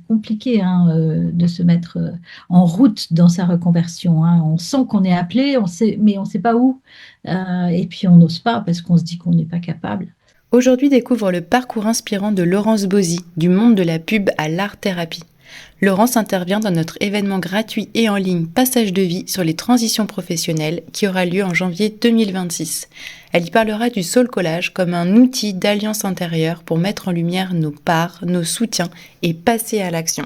compliqué hein, de se mettre en route dans sa reconversion. Hein. On sent qu'on est appelé, on sait, mais on ne sait pas où. Et puis on n'ose pas parce qu'on se dit qu'on n'est pas capable. Aujourd'hui découvre le parcours inspirant de Laurence Bosy, du monde de la pub à l'art-thérapie. Laurence intervient dans notre événement gratuit et en ligne Passage de vie sur les transitions professionnelles qui aura lieu en janvier 2026. Elle y parlera du soul collage comme un outil d'alliance intérieure pour mettre en lumière nos parts, nos soutiens et passer à l'action.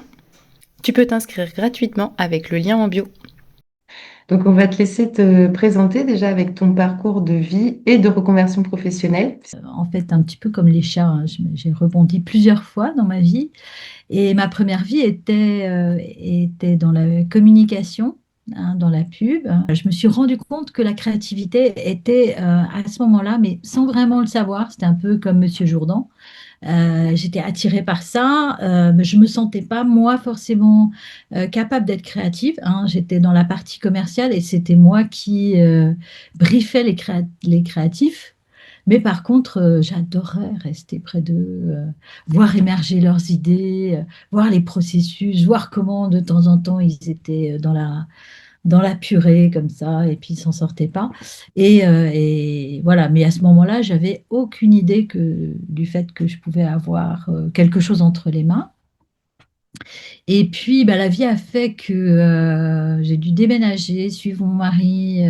Tu peux t'inscrire gratuitement avec le lien en bio. Donc, on va te laisser te présenter déjà avec ton parcours de vie et de reconversion professionnelle. En fait, un petit peu comme les chats, hein, j'ai rebondi plusieurs fois dans ma vie. Et ma première vie était dans la communication, hein, dans la pub. Je me suis rendu compte que la créativité était à ce moment-là, mais sans vraiment le savoir. C'était un peu comme Monsieur Jourdan. J'étais attirée par ça, mais je me sentais pas moi forcément capable d'être créative. Hein. J'étais dans la partie commerciale et c'était moi qui briefais les créatifs. Mais par contre, j'adorais rester près d'eux, voir émerger leurs idées, voir les processus, voir comment de temps en temps ils étaient dans la purée comme ça, et puis ils s'en sortaient pas. Et voilà, mais à ce moment-là, j'avais aucune idée du fait que je pouvais avoir quelque chose entre les mains. Et puis, bah, la vie a fait que j'ai dû déménager, suivre mon mari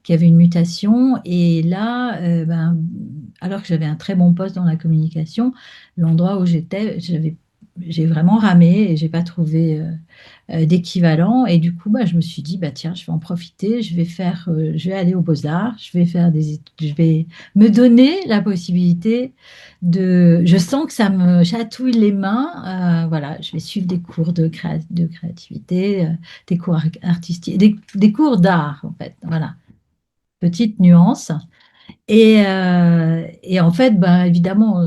qui avait une mutation. Et là, ben, alors que j'avais un très bon poste dans la communication, l'endroit où j'ai vraiment ramé et j'ai pas trouvé d'équivalent. Et du coup, bah, je me suis dit, bah, tiens, je vais en profiter, je vais aller aux Beaux-Arts, je vais faire des études, je vais me donner la possibilité je sens que ça me chatouille les mains. Voilà, je vais suivre des cours de créativité, des cours artistiques, des cours d'art, en fait. Voilà, petite nuance. Et en fait, ben, évidemment,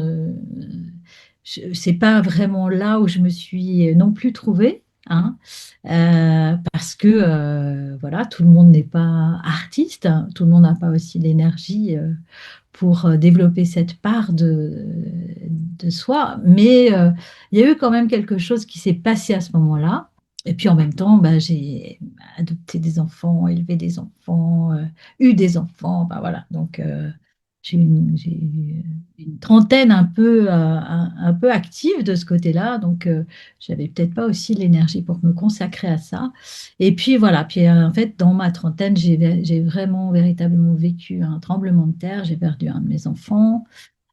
c'est pas vraiment là où je me suis non plus trouvée, hein, parce que voilà, tout le monde n'est pas artiste, hein, tout le monde n'a pas aussi l'énergie pour développer cette part de soi, mais il y a eu quand même quelque chose qui s'est passé à ce moment-là. Et puis en même temps, bah, j'ai adopté des enfants, élevé des enfants, eu des enfants, bah, voilà. Donc j'ai une trentaine un peu active de ce côté-là, donc j'avais peut-être pas aussi l'énergie pour me consacrer à ça. Et puis voilà, puis en fait, dans ma trentaine, j'ai vraiment véritablement vécu un tremblement de terre, j'ai perdu un de mes enfants.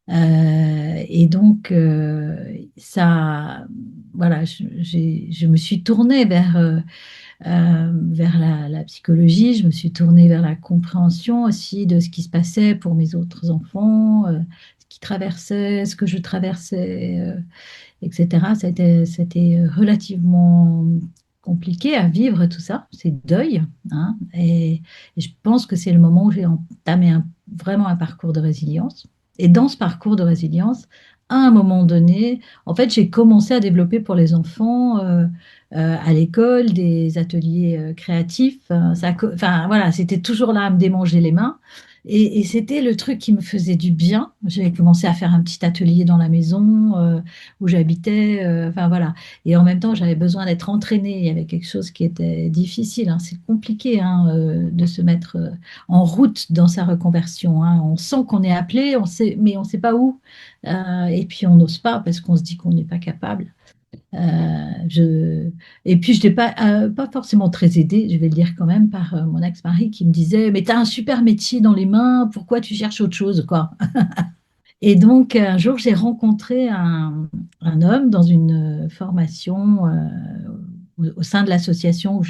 Et donc, ça, voilà, je me suis tournée vers la psychologie, je me suis tournée vers la compréhension aussi de ce qui se passait pour mes autres enfants, ce qui traversait, ce que je traversais, etc. C'était relativement compliqué à vivre tout ça, c'est deuil. Hein, et je pense que c'est le moment où j'ai entamé vraiment un parcours de résilience. Et dans ce parcours de résilience, à un moment donné, en fait, j'ai commencé à développer pour les enfants à l'école des ateliers créatifs. Enfin, voilà, c'était toujours là à me démanger les mains. Et c'était le truc qui me faisait du bien. J'avais commencé à faire un petit atelier dans la maison où j'habitais. Enfin, voilà. Et en même temps, j'avais besoin d'être entraînée. Il y avait quelque chose qui était difficile. Hein. C'est compliqué hein, de se mettre en route dans sa reconversion. Hein. On sent qu'on est appelé, on sait, mais on ne sait pas où. Et puis on n'ose pas parce qu'on se dit qu'on n'est pas capable. Je... Et puis, je n'étais pas forcément très aidée, je vais le dire quand même, par mon ex-mari qui me disait, mais tu as un super métier dans les mains, pourquoi tu cherches autre chose, quoi. Et donc, un jour, j'ai rencontré un homme dans une formation au sein de l'association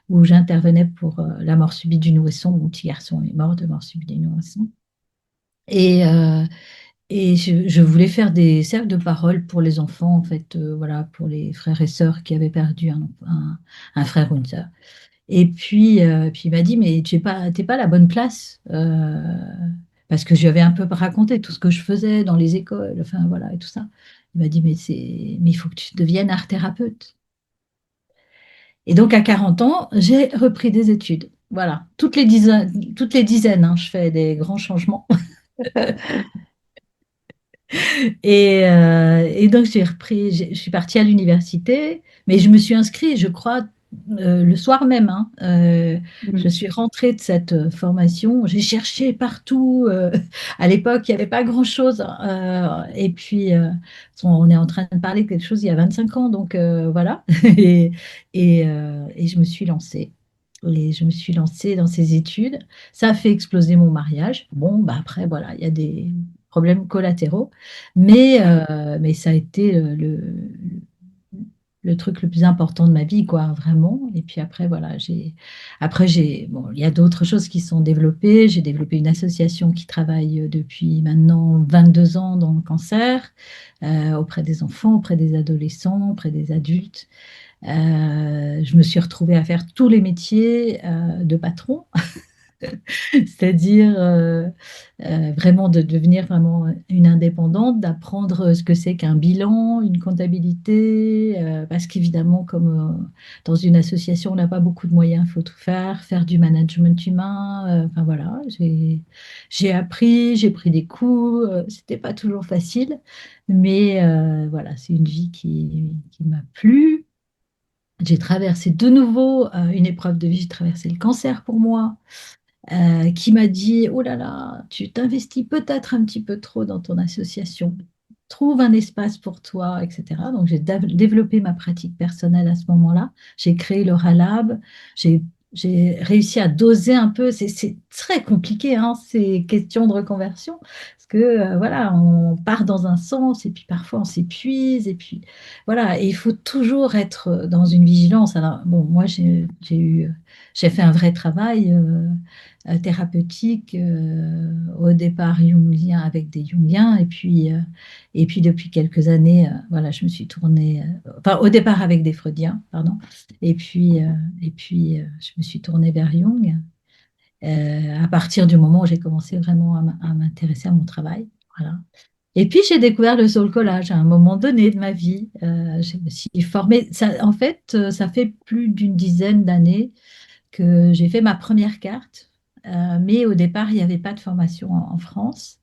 où j'intervenais pour la mort subite du nourrisson. Mon petit garçon est mort de mort subite du nourrisson. Et, euh, et je voulais faire des cercles de parole pour les enfants, en fait, voilà, pour les frères et sœurs qui avaient perdu un frère ou une sœur. Et puis il m'a dit, mais t'es pas à la bonne place, parce que je lui avais un peu raconté tout ce que je faisais dans les écoles, enfin voilà, et tout ça. Il m'a dit, mais il faut que tu deviennes art thérapeute. Et donc à 40 ans, j'ai repris des études. Voilà, toutes les dizaines, hein, je fais des grands changements. Et donc, je suis partie à l'université, mais je me suis inscrite, je crois, le soir même, hein. Je Mm. suis rentrée de cette formation. J'ai cherché partout. À l'époque, il n'y avait pas grand-chose. Et puis, on est en train de parler de quelque chose il y a 25 ans, donc voilà. Et, et je me suis lancée. Et je me suis lancée dans ces études. Ça a fait exploser mon mariage. Bon, bah après, voilà, il y a des problèmes collatéraux. Mais ça a été le truc le plus important de ma vie, quoi, vraiment. Et puis après, voilà, bon, il y a d'autres choses qui sont développées. J'ai développé une association qui travaille depuis maintenant 22 ans dans le cancer, auprès des enfants, auprès des adolescents, auprès des adultes. Je me suis retrouvée à faire tous les métiers de patron. C'est-à-dire vraiment de devenir vraiment une indépendante, d'apprendre ce que c'est qu'un bilan, une comptabilité, parce qu'évidemment, comme dans une association, on n'a pas beaucoup de moyens, il faut tout faire, faire du management humain, enfin voilà, j'ai appris, j'ai pris des cours, c'était pas toujours facile, mais voilà, c'est une vie qui m'a plu. J'ai traversé de nouveau une épreuve de vie, j'ai traversé le cancer pour moi qui m'a dit, oh là là, tu t'investis peut-être un petit peu trop dans ton association. Trouve un espace pour toi, etc. Donc, j'ai développé ma pratique personnelle à ce moment-là. J'ai créé le Ralab. J'ai j'ai réussi à doser un peu. C'est très compliqué, hein, ces questions de reconversion. Parce que, voilà, on part dans un sens et puis parfois on s'épuise. Et puis, voilà, et il faut toujours être dans une vigilance. Alors, bon, moi, j'ai fait un vrai travail. Thérapeutique au départ jungien avec des jungiens et puis depuis quelques années voilà je me suis tournée enfin au départ avec des freudiens pardon et puis je me suis tournée vers Jung à partir du moment où j'ai commencé vraiment à m'intéresser à mon travail voilà et puis j'ai découvert le soul collage à un moment donné de ma vie. Je me suis formée ça, en fait ça fait plus d'une dizaine d'années que j'ai fait ma première carte. Mais au départ, il n'y avait pas de formation en France.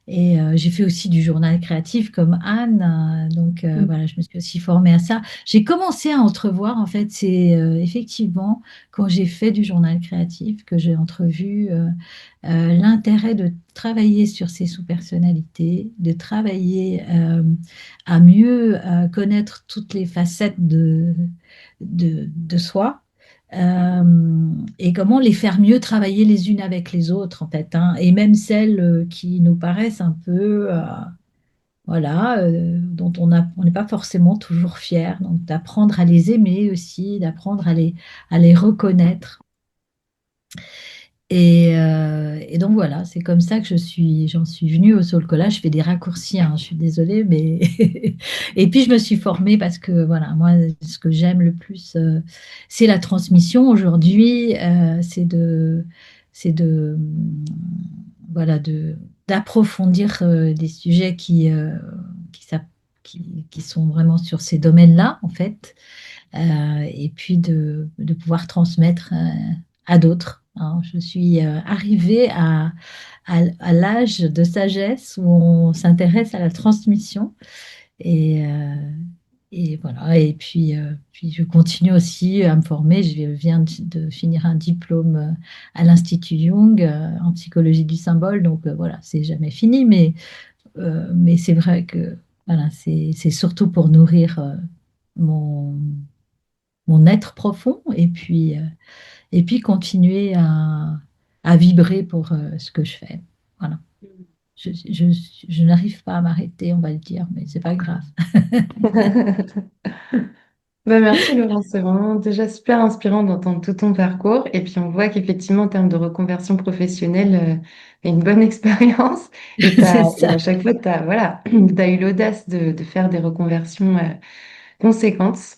Et j'ai fait aussi du journal créatif comme Anne. Donc Mm. voilà, je me suis aussi formée à ça. J'ai commencé à entrevoir, en fait, c'est effectivement quand j'ai fait du journal créatif que j'ai entrevu l'intérêt de travailler sur ses sous-personnalités, de travailler à mieux connaître toutes les facettes de soi et comment les faire mieux travailler les unes avec les autres, en fait, hein, et même celles qui nous paraissent un peu, voilà, dont on n'est pas forcément toujours fier. Donc, d'apprendre à les aimer aussi, d'apprendre à les reconnaître. Et donc voilà, c'est comme ça que j'en suis venue au soul collage. Je fais des raccourcis, hein, je suis désolée, mais et puis je me suis formée parce que voilà, moi, ce que j'aime le plus, c'est la transmission. Aujourd'hui, c'est de, voilà, d'approfondir des sujets qui, s'app- qui sont vraiment sur ces domaines-là, en fait, et puis de pouvoir transmettre à d'autres, hein. Je suis arrivée à l'âge de sagesse où on s'intéresse à la transmission et, euh, et voilà. Et puis, puis je continue aussi à me former. Je viens de finir un diplôme à l'Institut Jung en psychologie du symbole. Donc voilà, c'est jamais fini, mais c'est vrai que voilà, c'est surtout pour nourrir mon, mon être profond et puis continuer à vibrer pour ce que je fais. Voilà. Je n'arrive pas à m'arrêter, on va le dire, mais c'est pas grave. Bah, merci Laurence, c'est vraiment déjà super inspirant d'entendre tout ton parcours. Et puis on voit qu'effectivement, en termes de reconversion professionnelle, tu as une bonne expérience C'est et ça. à chaque fois, voilà, t'as eu l'audace de faire des reconversions conséquentes,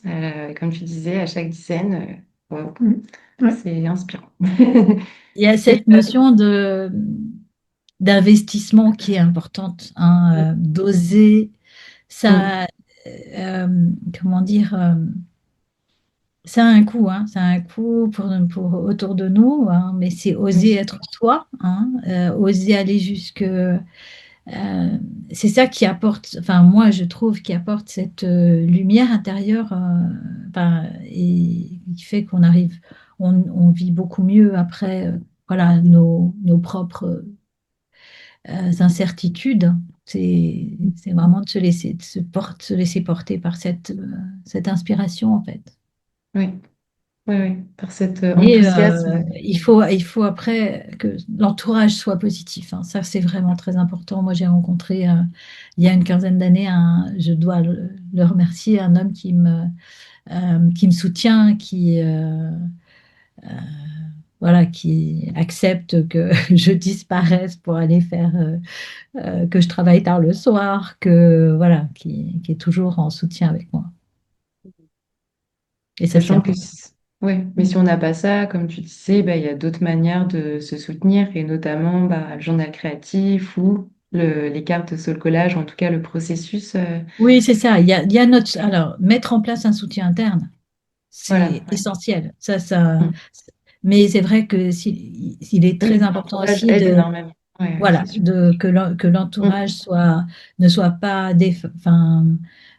comme tu disais, à chaque dizaine. Wow, Ouais. c'est inspirant. Il y a Et, cette notion d'investissement qui est importante, hein, d'oser mm, ça, comment dire, ça a un coût, hein, ça a un coût pour autour de nous, hein, mais c'est oser mm, être soi, hein, oser aller Euh, c'est ça qui apporte, enfin moi je trouve, qui apporte cette lumière intérieure, enfin, et qui fait qu'on arrive, on vit beaucoup mieux après, voilà, nos propres incertitudes. C'est vraiment de se laisser, se laisser porter par cette inspiration en fait. Oui, oui, oui, par cet Et enthousiasme. il faut après que l'entourage soit positif, hein. Ça, c'est vraiment très important. Moi, j'ai rencontré il y a une quinzaine d'années, je dois le remercier, un homme qui me soutient, euh, voilà, qui accepte que je disparaisse pour aller faire, que je travaille tard le soir, voilà, qui est toujours en soutien avec moi. Et ça, c'est Sachant que, important. ouais, mais si on n'a pas ça, comme tu disais, bah, il y a d'autres manières de se soutenir, et notamment bah, le journal créatif ou les cartes sur le collage, en tout cas le processus. Oui, c'est ça. Il y a alors, mettre en place un soutien interne. Voilà, C'est ouais. essentiel. Mm. Mais c'est vrai que il est Oui, très important l'entourage aussi aide énormément. Ouais, ouais, c'est voilà, sûr. que Mm. l'entourage ne soit pas enfin,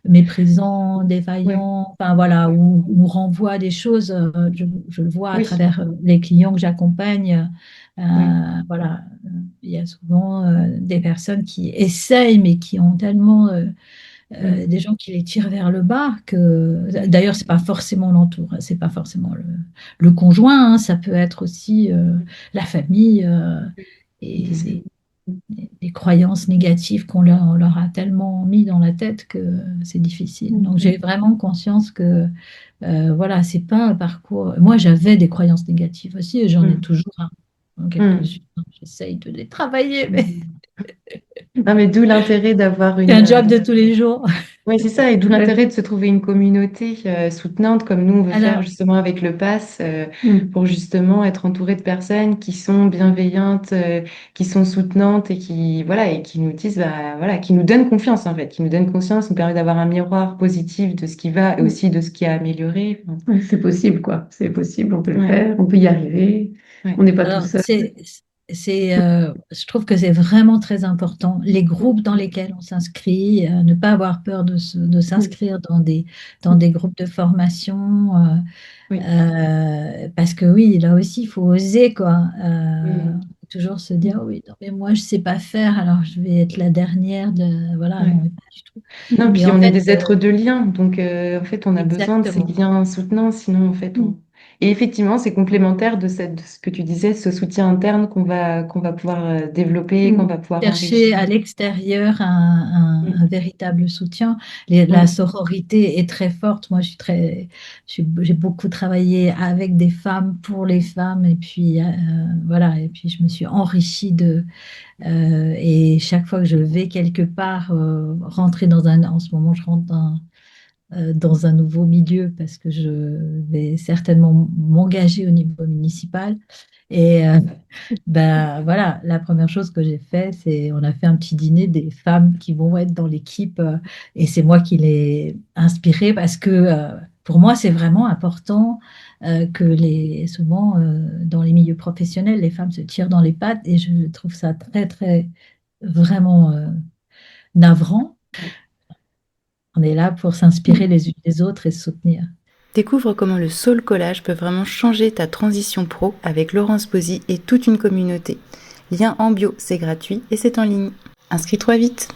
méprisant, Ouais, défaillant, enfin voilà, ou nous renvoie à des choses. Je le vois à oui, travers les clients que j'accompagne. oui. Voilà, il y a souvent des personnes qui essayent, mais qui ont tellement Mm. des gens qui les tirent vers le bas que Oui, d'ailleurs c'est pas forcément l'entour, c'est pas forcément le conjoint, hein, ça peut être aussi la famille ils et disent que- des croyances négatives on leur a tellement mis dans la tête que c'est difficile. Donc Mm. j'ai vraiment conscience que voilà, c'est pas un parcours. Moi j'avais des croyances négatives aussi et j'en ai Mm. toujours Mm. quelques-unes. J'essaye de les travailler, mais Mm. Non, mais d'où l'intérêt d'avoir c'est une, un job de tous les jours. oui, c'est ça, et d'où l'intérêt de se trouver une communauté soutenante comme nous on veut faire Alors, justement avec le Pass pour justement être entouré de personnes qui sont bienveillantes, qui sont soutenantes et qui voilà et qui nous disent bah voilà, qui nous donnent confiance en fait, qui nous donnent confiance, nous permet d'avoir un miroir positif de ce qui va et aussi de ce qui a amélioré. Enfin, Ouais, c'est possible, quoi. C'est possible, on peut le ouais, faire, on peut y arriver. ouais. On n'est pas tout Alors, seul. je trouve que c'est vraiment très important. Les groupes dans lesquels on s'inscrit, ne pas avoir peur de Mm, s'inscrire dans mm, des groupes de formation, Oui. parce que oui, là aussi, il faut oser, quoi. Mm. Toujours se dire, oui, non, mais moi, je sais pas faire, alors je vais être la dernière de... Voilà, Ouais. non, mais pas du tout. Non, Et puis en on est fait, des êtres de lien, donc en fait on a besoin de ces exactement. liens soutenants, sinon en fait mm, on... Et effectivement, c'est complémentaire de ce que tu disais, ce soutien interne qu'on va pouvoir développer, qu'on mm, va pouvoir Chercher enrichir. à l'extérieur un Mm, véritable soutien. La mm, sororité est très forte. Moi, j'ai beaucoup travaillé avec des femmes, pour les femmes, et puis voilà. Et puis je me suis enrichie et chaque fois que je vais quelque part, rentrer en ce moment, je rentre dans un nouveau milieu parce que je vais certainement m'engager au niveau municipal. Et ben voilà, la première chose que j'ai fait, c'est on a fait un petit dîner des femmes qui vont être dans l'équipe et c'est moi qui l'ai inspiré parce que pour moi, c'est vraiment important que souvent dans les milieux professionnels, les femmes se tirent dans les pattes et je trouve ça très, très, vraiment navrant. ouais. On est là pour s'inspirer mm. les unes des autres et se soutenir. Découvre comment le soul collage peut vraiment changer ta transition pro avec Laurence Bozzi et toute une communauté. Lien en bio, c'est gratuit et c'est en ligne. Inscris-toi vite!